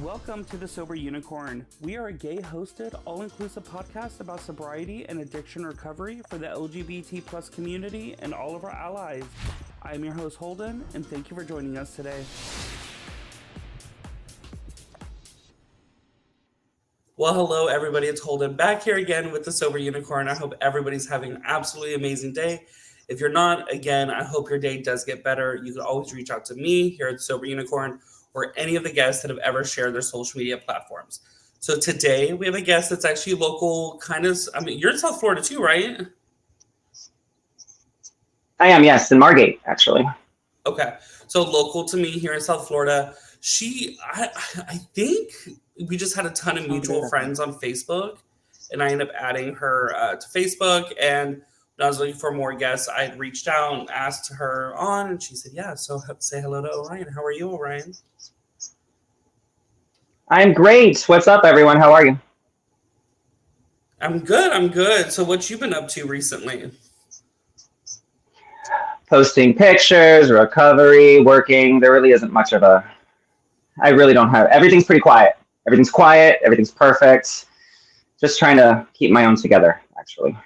Welcome to The Sober Unicorn. We are a gay-hosted, all-inclusive podcast about sobriety and addiction recovery for the LGBT plus community and all of our allies. I am your host, Holden, and thank you for joining us today. Well, hello, everybody. It's Holden back here again with The Sober Unicorn. I hope everybody's having an absolutely amazing day. If you're not, again, I hope your day does get better. You can always reach out to me here at The Sober Unicorn or any of the guests that have ever shared their social media platforms. So today we have a guest that's actually local, you're in South Florida too, right? I am, yes, in Margate, actually. Okay, so local to me here in South Florida. I think we just had a ton of mutual friends on Facebook, and I ended up adding her to Facebook, and when I was looking for more guests, I had reached out and asked her on, and she said, yeah, so say hello to Orion. How are you, Orion? I'm great. What's up, everyone? How are you? I'm good. So what you been up to recently? Posting pictures, recovery, working. There really isn't much of I really don't have, everything's pretty quiet. Everything's quiet, everything's perfect. Just trying to keep my own together, actually.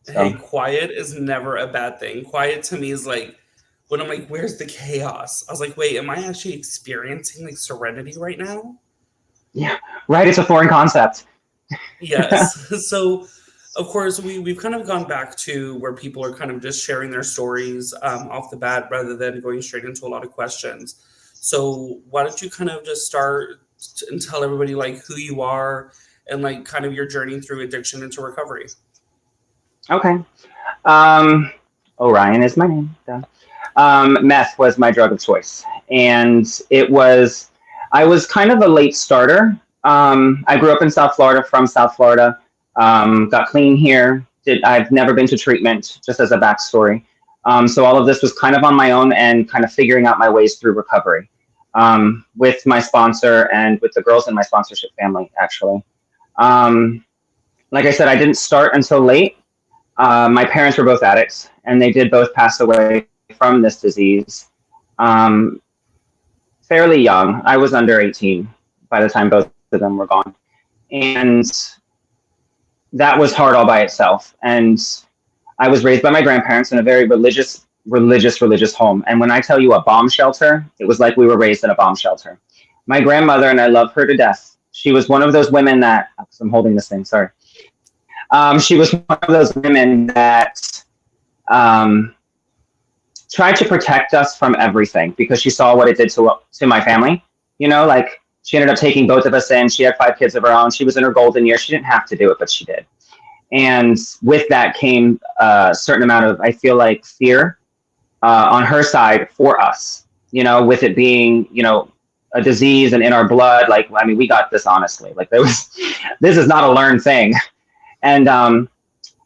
So. Hey, quiet is never a bad thing. Quiet to me is like, when I'm like, where's the chaos? I was like, wait, am I actually experiencing like serenity right now? Yeah, right. It's a foreign concept. Yes. So, of course, we've kind of gone back to where people are kind of just sharing their stories off the bat rather than going straight into a lot of questions. So why don't you kind of just start and tell everybody like who you are and like kind of your journey through addiction into recovery. Okay. Orion is my name. Meth was my drug of choice. And I was kind of a late starter. I grew up in South Florida, from South Florida, got clean here. I've never been to treatment, just as a backstory. So all of this was kind of on my own and kind of figuring out my ways through recovery with my sponsor and with the girls in my sponsorship family, actually. Like I said, I didn't start until late. My parents were both addicts, and they did both pass away from this disease fairly young. I was under 18 by the time both of them were gone. And that was hard all by itself. And I was raised by my grandparents in a very religious home. And when I tell you a bomb shelter, it was like we were raised in a bomb shelter. My grandmother, and I love her to death, she was one of those women that, I'm holding this thing, sorry. She was one of those women that tried to protect us from everything because she saw what it did to my family. You know, like she ended up taking both of us in. She had 5 kids of her own. She was in her golden years. She didn't have to do it, but she did. And with that came a certain amount of, I feel like, fear on her side for us, you know, with it being, you know, a disease and in our blood. Like, I mean, we got this honestly. Like, this is not a learned thing. And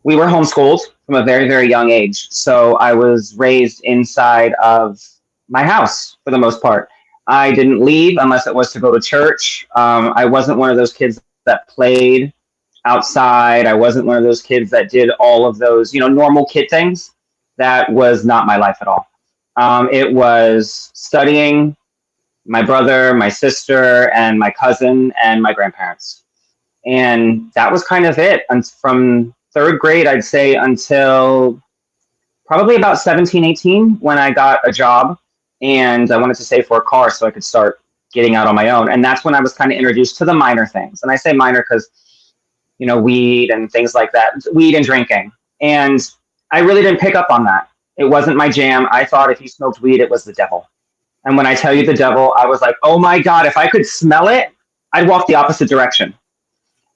we were homeschooled from a very, very young age. So I was raised inside of my house for the most part. I didn't leave unless it was to go to church. I wasn't one of those kids that played outside. I wasn't one of those kids that did all of those, you know, normal kid things. That was not my life at all. It was studying, my brother, my sister, and my cousin, and my grandparents. And that was kind of it. And from 3rd grade, I'd say, until probably about 17, 18, when I got a job and I wanted to save for a car so I could start getting out on my own. And that's when I was kind of introduced to the minor things. And I say minor because, you know, weed and things like that, weed and drinking. And I really didn't pick up on that. It wasn't my jam. I thought if you smoked weed, it was the devil. And when I tell you the devil, I was like, oh my God, if I could smell it, I'd walk the opposite direction.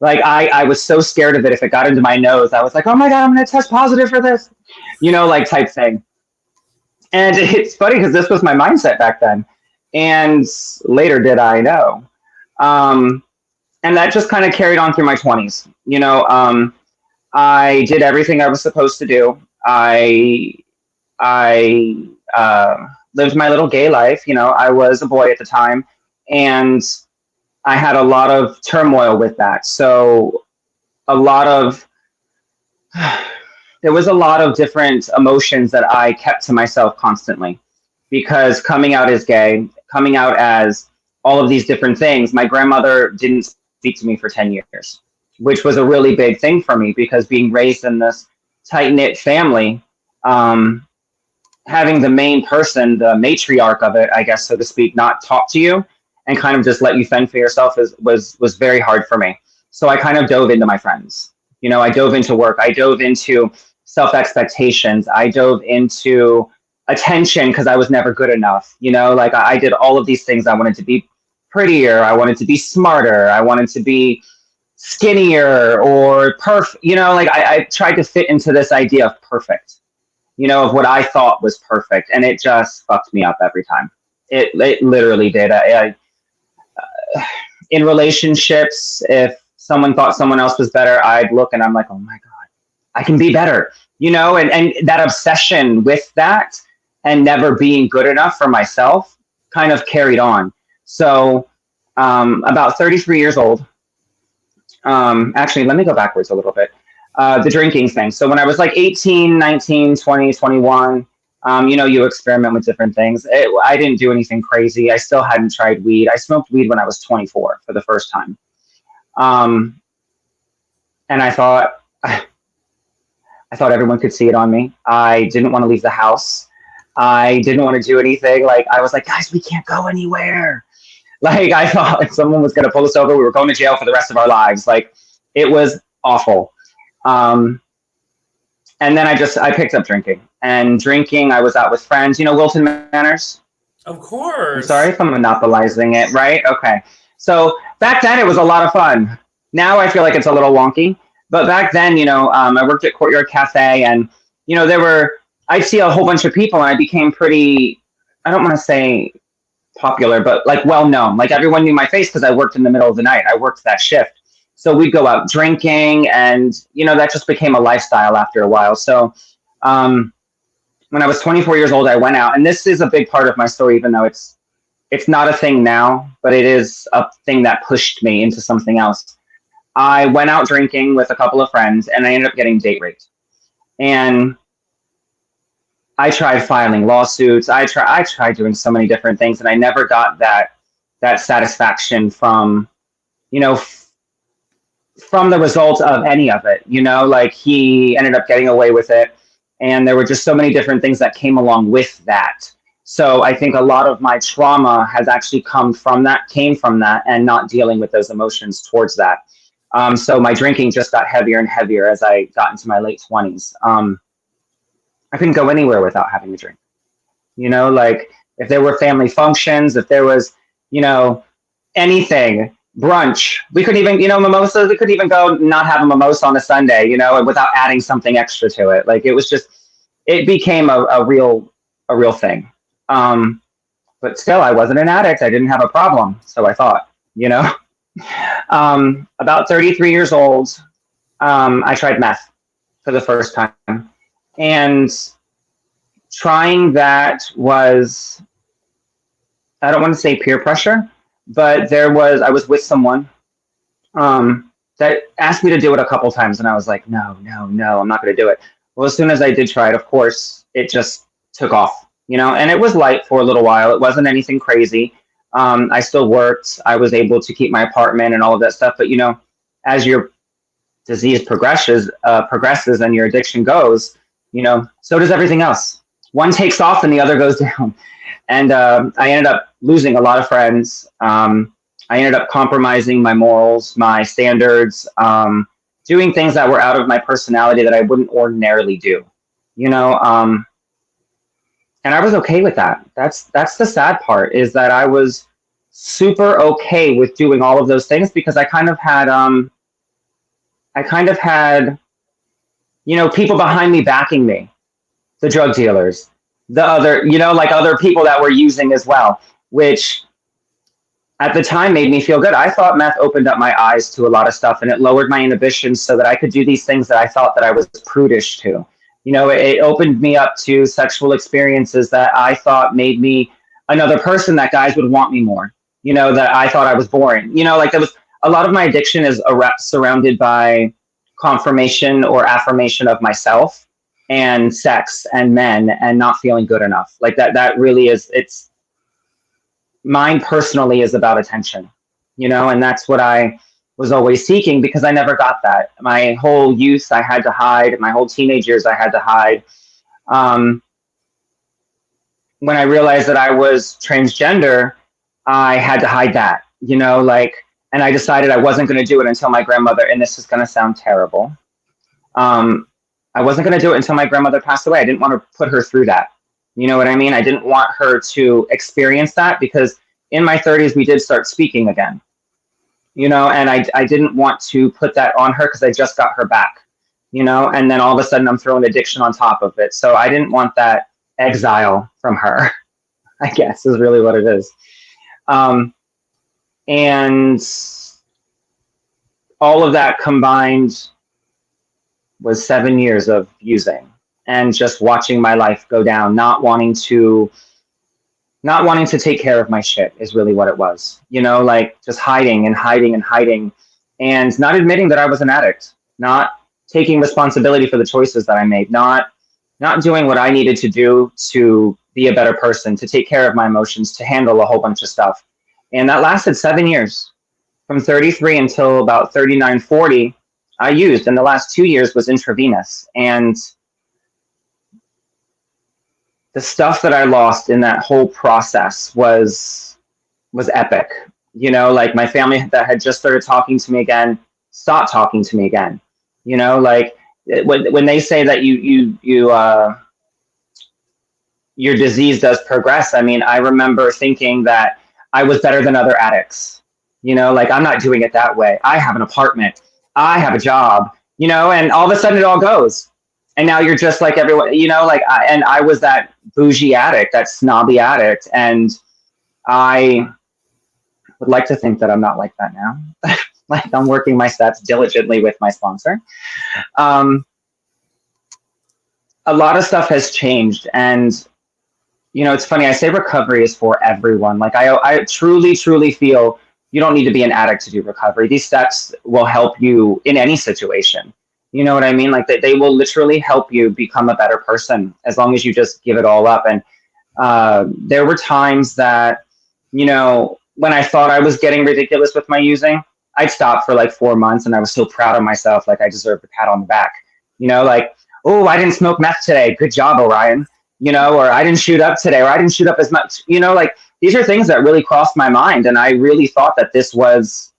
Like I was so scared of it. If it got into my nose, I was like, oh my God, I'm going to test positive for this, you know, like type thing. And it's funny because this was my mindset back then. And later did I know. And that just kind of carried on through my 20s. You know, I did everything I was supposed to do. I lived my little gay life. You know, I was a boy at the time. And I had a lot of turmoil with that. So there was a lot of different emotions that I kept to myself constantly, because coming out as gay, coming out as all of these different things. My grandmother didn't speak to me for 10 years, which was a really big thing for me because being raised in this tight knit family, having the main person, the matriarch of it, I guess, so to speak, not talk to you and kind of just let you fend for yourself was very hard for me. So I kind of dove into my friends. I dove into work. I dove into self expectations. I dove into attention because I was never good enough. Like I did all of these things. I wanted to be prettier. I wanted to be smarter. I wanted to be skinnier or perfect. Like I tried to fit into this idea of perfect, of what I thought was perfect. And it just fucked me up every time. It literally did. In relationships, if someone thought someone else was better, I'd look and I'm like, oh my God, I can be better, and that obsession with that and never being good enough for myself kind of carried on. So about 33 years old, actually, let me go backwards a little bit. The drinking thing. So when I was like 18, 19, 20, 21, you experiment with different things. I didn't do anything crazy. I still hadn't tried weed. I smoked weed when I was 24 for the first time. And I thought everyone could see it on me. I didn't want to leave the house. I didn't want to do anything. Like I was like, guys, we can't go anywhere. Like I thought if someone was going to pull us over, we were going to jail for the rest of our lives. Like it was awful. And then I picked up drinking. And drinking, I was out with friends. Wilton Manors? Of course. I'm sorry if I'm monopolizing it, right? Okay. So back then, it was a lot of fun. Now I feel like it's a little wonky. But back then, I worked at Courtyard Cafe. And, I'd see a whole bunch of people. And I became pretty, I don't want to say popular, but like well-known. Like everyone knew my face because I worked in the middle of the night. I worked that shift. So we'd go out drinking and, that just became a lifestyle after a while. So when I was 24 years old, I went out, and this is a big part of my story, even though it's not a thing now, but it is a thing that pushed me into something else. I went out drinking with a couple of friends, and I ended up getting date raped. And I tried filing lawsuits. I tried doing so many different things, and I never got that satisfaction from, from the result of any of it. Like he ended up getting away with it. And there were just so many different things that came along with that. So I think a lot of my trauma has actually came from that and not dealing with those emotions towards that. So my drinking just got heavier and heavier as I got into my late 20s. I couldn't go anywhere without having a drink. Like if there were family functions, if there was, anything, brunch, we couldn't even, mimosas, we couldn't even go not have a mimosa on a Sunday, without adding something extra to it. Like it was just, it became a real thing. But still, I wasn't an addict. I didn't have a problem. So I thought, about 33 years old, I tried meth for the first time. And trying that was, I don't want to say peer pressure, but I was with someone that asked me to do it a couple times. And I was like, no, I'm not going to do it. Well, as soon as I did try it, of course, it just took off, and it was light for a little while. It wasn't anything crazy. I still worked. I was able to keep my apartment and all of that stuff. But, as your disease progresses and your addiction goes, so does everything else. One takes off and the other goes down. And I ended up losing a lot of friends. I ended up compromising my morals, my standards, doing things that were out of my personality that I wouldn't ordinarily do, and I was okay with that. That's the sad part, is that I was super okay with doing all of those things because I kind of had, people behind me backing me, the drug dealers, the other, like other people that were using as well, which at the time made me feel good. I thought meth opened up my eyes to a lot of stuff, and it lowered my inhibitions so that I could do these things that I thought that I was prudish to. It opened me up to sexual experiences that I thought made me another person, that guys would want me more, that I thought I was boring. Like there was a lot of my addiction is surrounded by confirmation or affirmation of myself and sex and men and not feeling good enough. Like that really is, mine personally is about attention, and that's what I was always seeking because I never got that. My whole youth, I had to hide. My whole teenage years, I had to hide. Um, when I realized that I was transgender, I had to hide that, and I decided I wasn't going to do it until my grandmother, and this is going to sound terrible. I wasn't going to do it until my grandmother passed away. I didn't want to put her through that. You know what I mean? I didn't want her to experience that because in my 30s, we did start speaking again, and I didn't want to put that on her because I just got her back, and then all of a sudden I'm throwing addiction on top of it. So I didn't want that exile from her, I guess is really what it is. And all of that combined was 7 years of using and just watching my life go down, not wanting to take care of my shit is really what it was, like just hiding and hiding and hiding and not admitting that I was an addict, not taking responsibility for the choices that I made, not doing what I needed to do to be a better person, to take care of my emotions, to handle a whole bunch of stuff. And that lasted 7 years, from 33 until about 39, 40, I used. And the last 2 years was intravenous. And the stuff that I lost in that whole process was epic. Like my family that had just started talking to me again, stopped talking to me again. Like when they say that your disease does progress. I mean, I remember thinking that I was better than other addicts. Like I'm not doing it that way. I have an apartment. I have a job, and all of a sudden it all goes. And now you're just like everyone, and I was that bougie addict, that snobby addict. And I would like to think that I'm not like that now. Like I'm working my steps diligently with my sponsor. A lot of stuff has changed. And it's funny, I say recovery is for everyone. Like I truly, truly feel you don't need to be an addict to do recovery. These steps will help you in any situation. You know what I mean? Like they will literally help you become a better person as long as you just give it all up. And there were times that, when I thought I was getting ridiculous with my using, I'd stop for like 4 months and I was so proud of myself. Like I deserved a pat on the back, like, oh, I didn't smoke meth today. Good job, Orion. Or I didn't shoot up today, or I didn't shoot up as much, like these are things that really crossed my mind. And I really thought that this was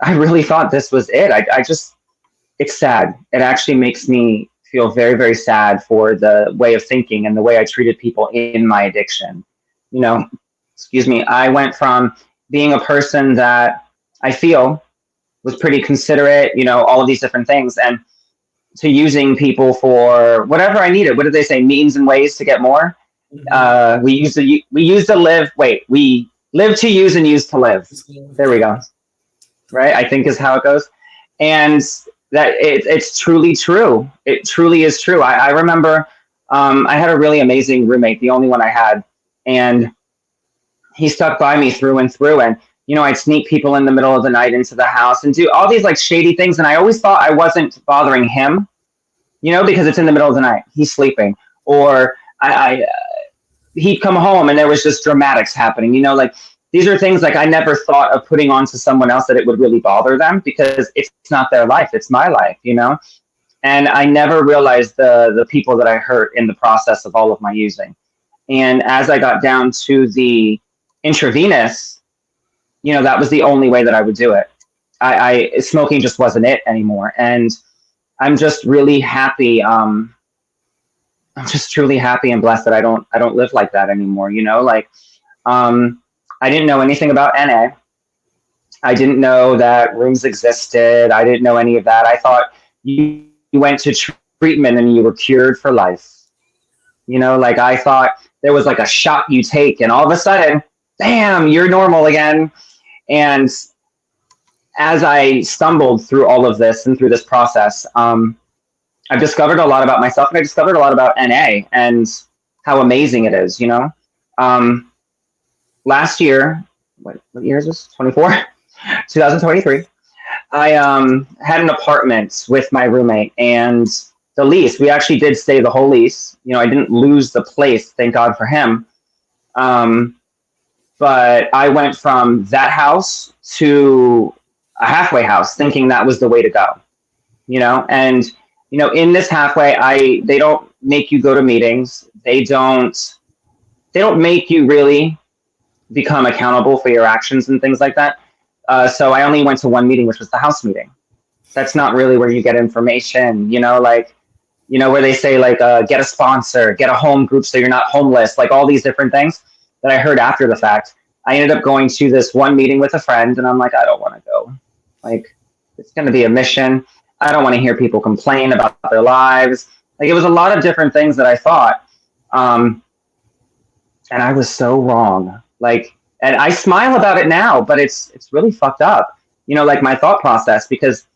it. It's sad. It actually makes me feel very, very sad for the way of thinking and the way I treated people in my addiction. Excuse me. I went from being a person that I feel was pretty considerate, all of these different things, and to using people for whatever I needed. What did they say? Means and ways to get more. Mm-hmm. We live to use and use to live. There we go. Right. I think is how it goes. And that it's truly true. It truly is true. I remember I had a really amazing roommate, the only one I had, and he stuck by me through and through. And, I'd sneak people in the middle of the night into the house and do all these like shady things. And I always thought I wasn't bothering him, because it's in the middle of the night. He's sleeping. Or he'd come home and there was just dramatics happening, like these are things like I never thought of putting on to someone else that it would really bother them because it's not their life. It's my life, and I never realized the people that I hurt in the process of all of my using. And as I got down to the intravenous, that was the only way that I would do it. Smoking just wasn't it anymore. And I'm just really happy. I'm just truly happy and blessed that I don't live like that anymore. I didn't know anything about NA. I didn't know that rooms existed. I didn't know any of that. I thought you went to treatment and you were cured for life. I thought there was like a shot you take and all of a sudden, bam, you're normal again. And as I stumbled through all of this and through this process, I've discovered a lot about myself, and I discovered a lot about NA and how amazing it is, Last year, what year is this? 2023. I had an apartment with my roommate, and the lease, we actually did stay the whole lease. I didn't lose the place, thank God for him. But I went from that house to a halfway house thinking that was the way to go, and in this halfway, they don't make you go to meetings. They don't make you really become accountable for your actions and things like that. So I only went to one meeting, which was the house meeting. That's not really where you get information, where they say like, get a sponsor, get a home group so you're not homeless, like all these different things that I heard after the fact. I ended up going to this one meeting with a friend, and I'm like, I don't want to go. Like, it's going to be a mission. I don't want to hear people complain about their lives. Like, it was a lot of different things that I thought. And I was so wrong. Like, and I smile about it now, but it's really fucked up. Like my thought process, because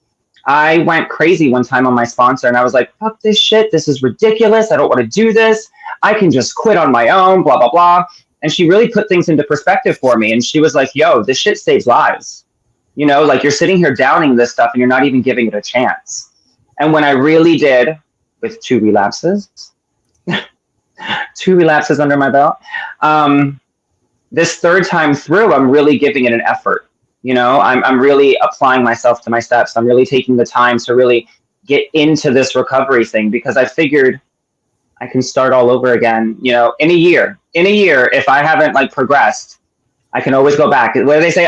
I went crazy one time on my sponsor, and I was like, fuck this shit. This is ridiculous. I don't want to do this. I can just quit on my own, blah, blah, blah. And she really put things into perspective for me. And she was like, yo, this shit saves lives. Like you're sitting here downing this stuff and you're not even giving it a chance. And when I really did, with 2 relapses, 2 relapses under my belt, this third time through, I'm really giving it an effort. I'm really applying myself to my steps. I'm really taking the time to really get into this recovery thing, because I figured I can start all over again, in a year. In a year, if I haven't like progressed, I can always go back. What do they say?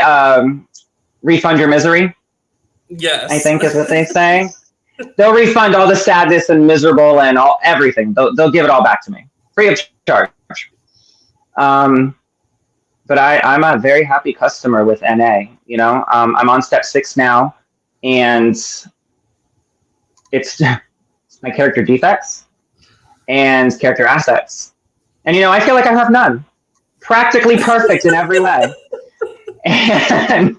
Refund your misery? Yes. I think is what they say. They'll refund all the sadness and miserable and everything. They'll give it all back to me, free of charge. But I'm a very happy customer with NA. I'm on step 6 now, and it's my character defects and character assets. And, I feel like I have none. Practically perfect in every way. And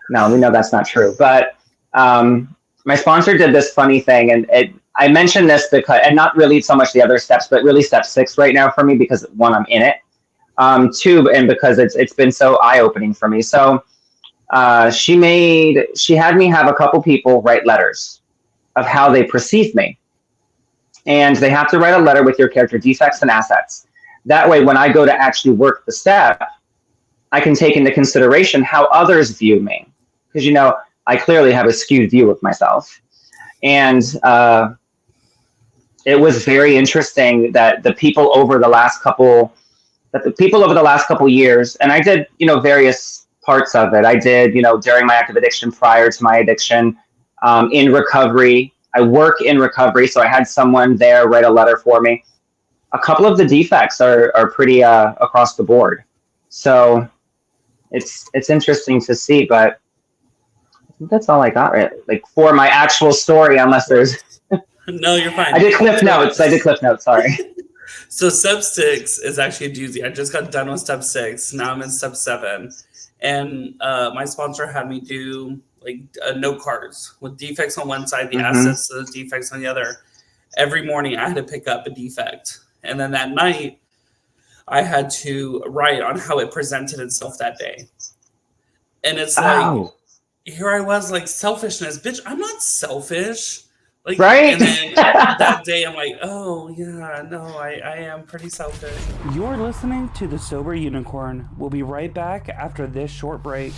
no, we know that's not true. But my sponsor did this funny thing, and I mentioned this because, and not really so much the other steps, but really step 6 right now for me, because 1, I'm in it. 2, and because it's been so eye-opening for me. So she had me have a couple people write letters of how they perceive me. And they have to write a letter with your character defects and assets. That way, when I go to actually work the step, I can take into consideration how others view me. Because, I clearly have a skewed view of myself. And it was very interesting that the people over the last couple years, and I did, various parts of it. I did, during my active addiction, prior to my addiction, in recovery. I work in recovery, so I had someone there write a letter for me. A couple of the defects are pretty across the board. So it's interesting to see, but I think that's all I got, right? Like for my actual story, unless there's No, you're fine. I did cliff notes, sorry. So step 6 is actually a doozy. I just got done with step 6. Now I'm in step 7. And my sponsor had me do like note cards with defects on one side, the assets, the defects on the other. Every morning I had to pick up a defect. And then that night I had to write on how it presented itself that day. And it's like, here I was like, selfishness. Bitch, I'm not selfish. Like, right? And then that day I'm like, oh yeah, no, I am pretty selfish. You're listening to The Sober Unicorn. We'll be right back after this short break.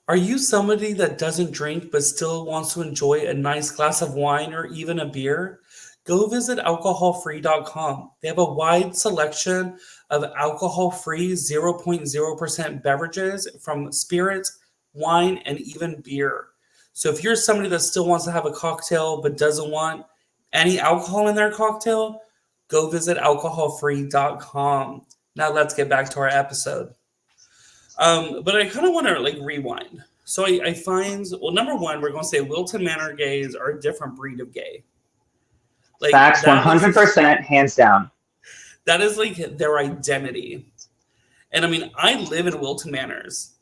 Are you somebody that doesn't drink but still wants to enjoy a nice glass of wine or even a beer? Go visit alcoholfree.com. They have a wide selection of alcohol-free 0.0% beverages from spirits, wine, and even beer. So if you're somebody that still wants to have a cocktail but doesn't want any alcohol in their cocktail, go visit alcoholfree.com. Now let's get back to our episode. But I kind of want to like rewind. So I find, well, number one, we're going to say Wilton Manor gays are a different breed of gay. Like, facts, 100%, hands down. That is like their identity. And I mean, I live in Wilton Manors,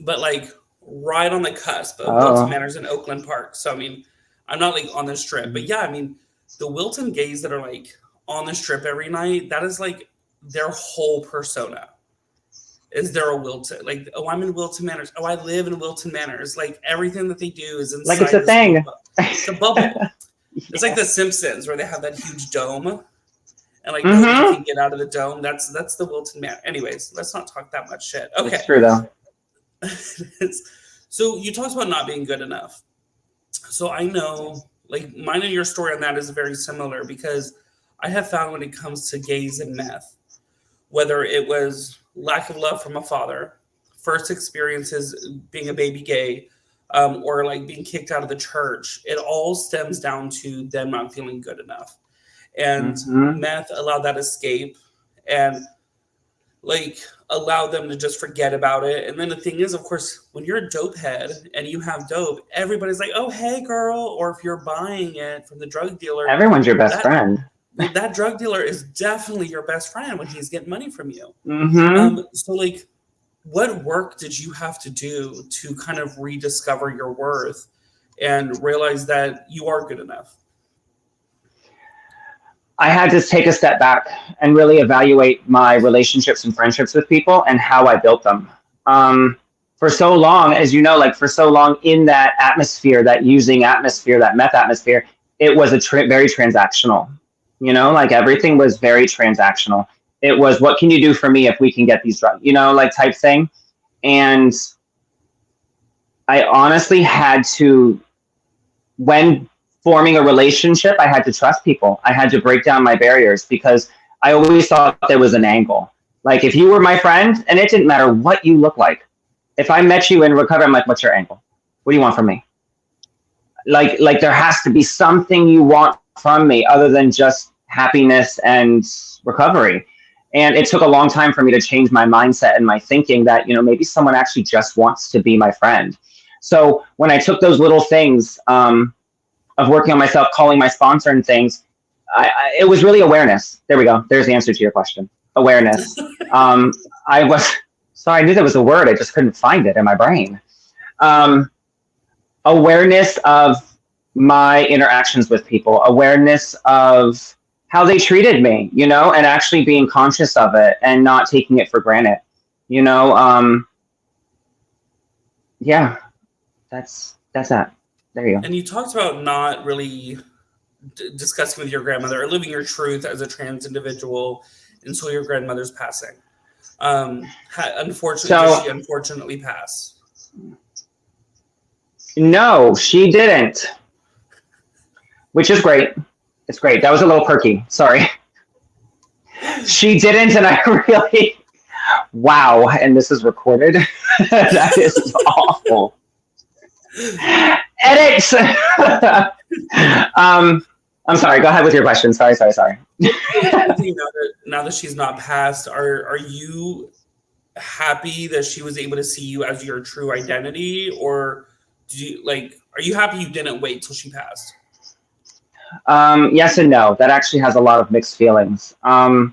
but like right on the cusp of Wilton Manors in Oakland Park. So I mean, I'm not like on the strip, but yeah, I mean, the Wilton gays that are like on the strip every night, that is like their whole persona. Is there a Wilton? Like, oh, I'm in Wilton Manors. Oh, I live in Wilton Manors. Like everything that they do is inside. Like it's a thing. It's a bubble. It's like The Simpsons where they have that huge dome. and like nobody Mm-hmm. can get out of the dome. That's the Wilton man. Anyways, let's not talk that much shit. Okay. It's true though. So you talked about not being good enough. So I know, like, mine and your story on that is very similar because I have found when it comes to gays and meth, whether it was lack of love from a father, first experiences being a baby gay, or like being kicked out of the church, it all stems down to them not feeling good enough. And Mm-hmm. meth allowed that escape and like allow them to just forget about it. And then the thing is, of course, when you're a dope head and you have dope, everybody's like, "Oh, hey, girl," or if you're buying it from the drug dealer, Everyone's your best that friend. that drug dealer is definitely your best friend when he's getting money from you. Mm-hmm. So like, what work did you have to do to kind of rediscover your worth and realize that you are good enough? I had to take a step back and really evaluate my relationships and friendships with people and how I built them. For so long, as you know, like for so long in that atmosphere, that using atmosphere, that meth atmosphere, it was very transactional. Like everything was very transactional. It was, what can you do for me if we can get these drugs, like type thing. And I honestly had to, when forming a relationship, I had to trust people. I had to break down my barriers because I always thought there was an angle. Like if you were my friend, and it didn't matter what you look like. If I met you in recovery, I'm like, what's your angle? What do you want from me? Like there has to be something you want from me other than just happiness and recovery. And it took a long time for me to change my mindset and my thinking that, maybe someone actually just wants to be my friend. So when I took those little things, of working on myself, calling my sponsor and things, it was really awareness. There we go. There's the answer to your question. Awareness. I was sorry. I knew there was a word. I just couldn't find it in my brain. Awareness of my interactions with people. Awareness of how they treated me. And actually being conscious of it and not taking it for granted. Yeah. That's that. There you go. And you talked about not really discussing with your grandmother or living your truth as a trans individual until your grandmother's passing. Unfortunately, did she unfortunately pass? No, she didn't, which is great. It's great. That was a little perky. Sorry. She didn't, and I really, wow, and this is recorded. That is awful. Edit! I'm sorry, go ahead with your question. Sorry. Now that she's not passed, are you happy that she was able to see you as your true identity, or are you happy you didn't wait till she passed? Yes and no. That actually has a lot of mixed feelings. There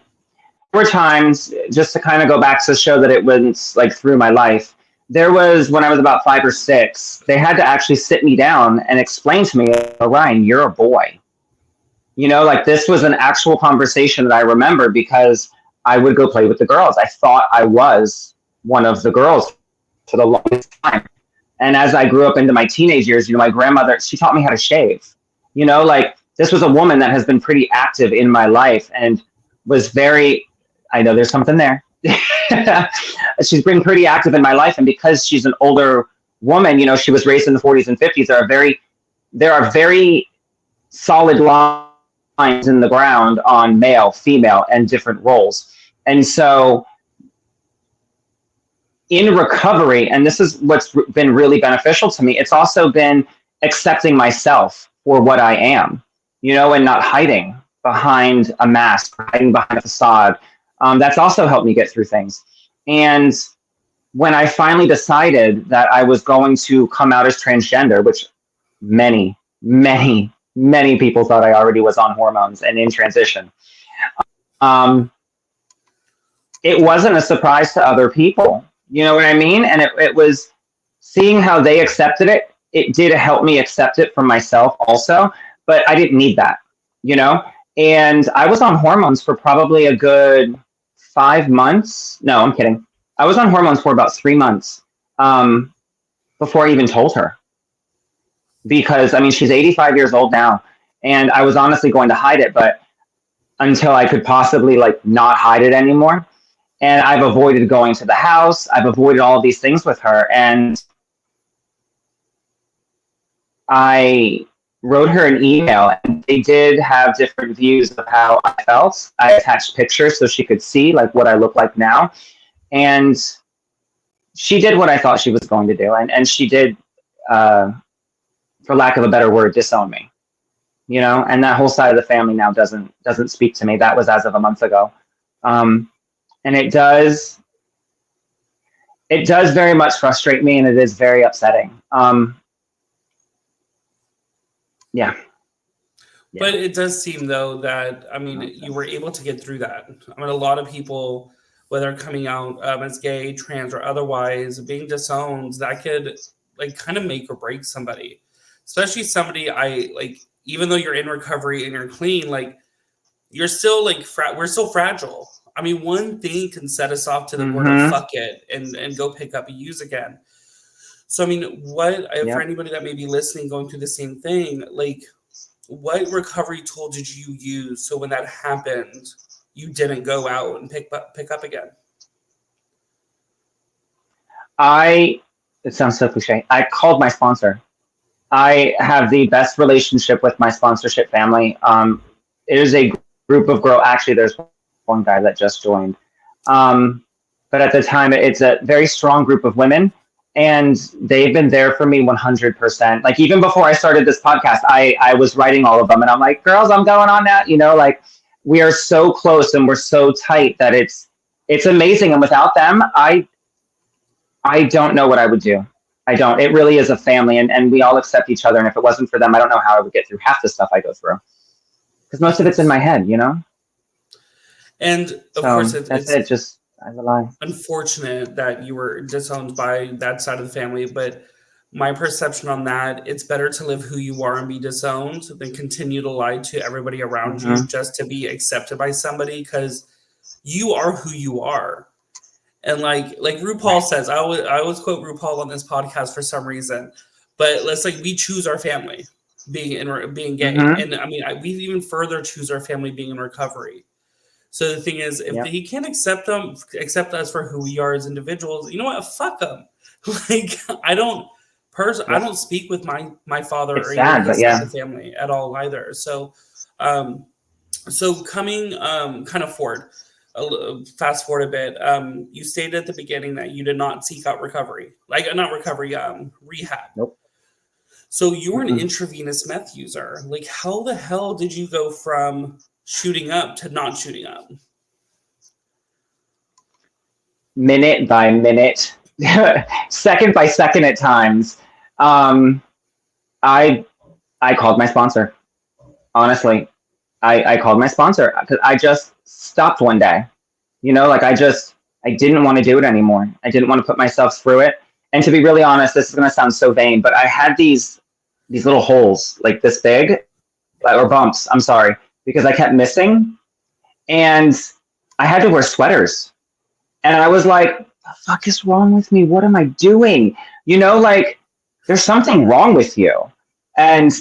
were times, just to kind of go back to show that it went like through my life, there was, when I was about 5 or 6, they had to actually sit me down and explain to me, Orion, you're a boy. Like this was an actual conversation that I remember because I would go play with the girls. I thought I was one of the girls for the longest time. And as I grew up into my teenage years, my grandmother, she taught me how to shave. Like this was a woman that has been pretty active in my life and was very, I know there's something there. She's been pretty active in my life. And because she's an older woman, she was raised in the 40s and 50s, there are very solid lines in the ground on male, female, and different roles. And so in recovery, and this is what's been really beneficial to me, it's also been accepting myself for what I am, and not hiding behind a mask, hiding behind a facade. That's also helped me get through things. And when I finally decided that I was going to come out as transgender, which many people thought I already was on hormones and in transition, it wasn't a surprise to other people. You know what I mean? And it was seeing how they accepted it. It did help me accept it for myself also, but I didn't need that, And I was on hormones for probably a good 5 months. No, I'm kidding. I was on hormones for about 3 months before I even told her. Because, she's 85 years old now, and I was honestly going to hide it, but until I could possibly like not hide it anymore. And I've avoided going to the house. I've avoided all of these things with her. And I wrote her an email, and they did have different views of how I felt. I attached pictures so she could see like what I look like now. And she did what I thought she was going to do. And she did, for lack of a better word, disown me. And that whole side of the family now doesn't speak to me. That was as of a month ago. And it does very much frustrate me, and it is very upsetting. Yeah. But it does seem, though, that, I mean, you were able to get through that. I mean, a lot of people, whether coming out as gay, trans, or otherwise, being disowned, that could, like, kind of make or break somebody. Especially somebody even though you're in recovery and you're clean, like, you're still, like, we're so fragile. I mean, one thing can set us off to the word of fuck it and go pick up and use again. So, I mean, for anybody that may be listening, going through the same thing, like, what recovery tool did you use so when that happened, you didn't go out and pick up again? It sounds so cliche. I called my sponsor. I have the best relationship with my sponsorship family. It is a group of girls. Actually, there's one guy that just joined. But at the time, it's a very strong group of women. And they've been there for me 100%. Like, even before I started this podcast, I was writing all of them. And I'm like, girls, I'm going on now. Like, we are so close and we're so tight that it's amazing. And without them, I don't know what I would do. I don't. It really is a family. And we all accept each other. And if it wasn't for them, I don't know how I would get through half the stuff I go through. Because most of it's in my head, And, of course, it's just... I rely. Unfortunate that you were disowned by that side of the family, but my perception on that, it's better to live who you are and be disowned than continue to lie to everybody around you just to be accepted by somebody, because you are who you are. And like RuPaul says, I always quote RuPaul on this podcast for some reason, but let's we choose our family being gay, and I mean we even further choose our family being in recovery. So the thing is, if he can't accept us for who we are as individuals, you know what? Fuck them. Like, I don't speak with my father or even his side of the family at all either. So, coming kind of forward, fast forward a bit. You stated at the beginning that you did not seek out recovery, rehab. Nope. So you were an intravenous meth user. Like, how the hell did you go from shooting up to not shooting up? Minute by minute, second by second at times. I called my sponsor. Honestly, I called my sponsor because I just stopped one day. I didn't want to do it anymore. I didn't want to put myself through it. And to be really honest, this is going to sound so vain, but I had these little holes like this big, or bumps, I'm sorry, because I kept missing, and I had to wear sweaters. And I was like, the fuck is wrong with me? What am I doing? There's something wrong with you. And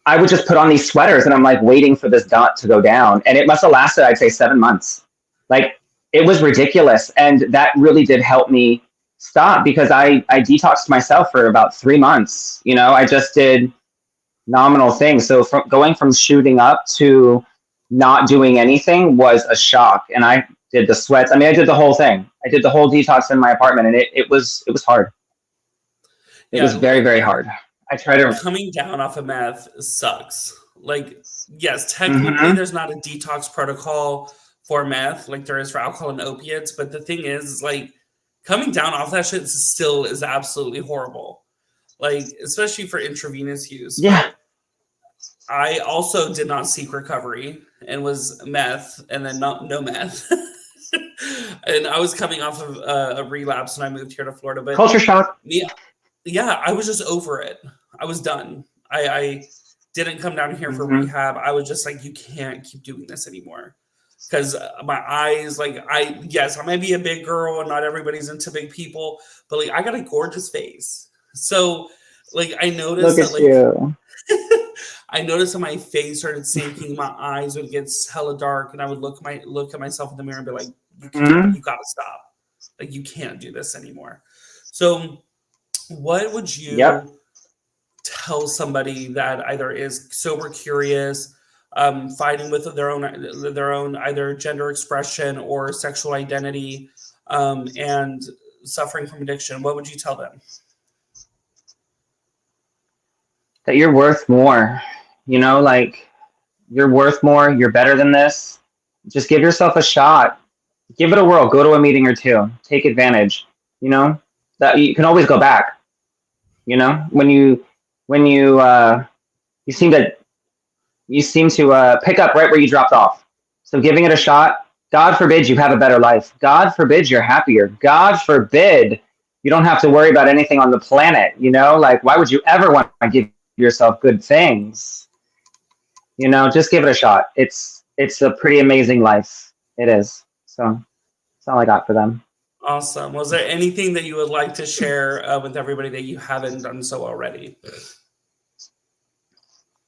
I would just put on these sweaters, and I'm like waiting for this dot to go down. And it must have lasted, I'd say, 7 months. Like, it was ridiculous. And that really did help me stop, because I detoxed myself for about 3 months. I just did nominal things. So going from shooting up to not doing anything was a shock. And I did the sweats. I mean, I did the whole thing. I did the whole detox in my apartment, and it was hard. It was very, very hard. I try to... Coming down off of meth sucks. Like, yes, technically there's not a detox protocol for meth like there is for alcohol and opiates, but the thing is, like, coming down off that shit still is absolutely horrible. Like, especially for intravenous use. Yeah. I also did not seek recovery and was meth and then no meth. And I was coming off of a relapse when I moved here to Florida. But culture shock. Yeah, I was just over it. I was done. I didn't come down here for rehab. I was just like, you can't keep doing this anymore. Because my eyes, I might be a big girl and not everybody's into big people, but like I got a gorgeous face. So like I noticed Look at you. I noticed that my face started sinking, my eyes would get hella dark, and I would look at myself in the mirror and be like, Mhm. you gotta stop. Like, you can't do this anymore. So what would Yep. you tell somebody that either is sober curious, fighting with their own either gender expression or sexual identity, and suffering from addiction? What would you tell them? That you're worth more. You know, like you're worth more. You're better than this. Just give yourself a shot. Give it a whirl. Go to a meeting or two. Take advantage. You know that you can always go back. You know when you seem to pick up right where you dropped off. So giving it a shot. God forbid you have a better life. God forbid you're happier. God forbid you don't have to worry about anything on the planet. You know, like why would you ever want to give yourself good things? You know, just give it a shot. It's a pretty amazing life. It is. So that's all I got for them. Awesome. Was there anything that you would like to share with everybody that you haven't done so already?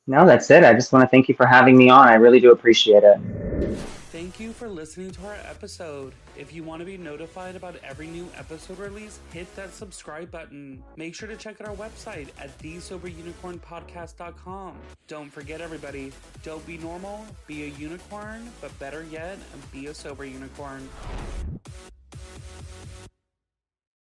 No, that's it. I just want to thank you for having me on. I really do appreciate it. Thank you for listening to our episode. If you want to be notified about every new episode release, hit that subscribe button. Make sure to check out our website at thesoberunicornpodcast.com. Don't forget, everybody, don't be normal, be a unicorn, but better yet, be a sober unicorn.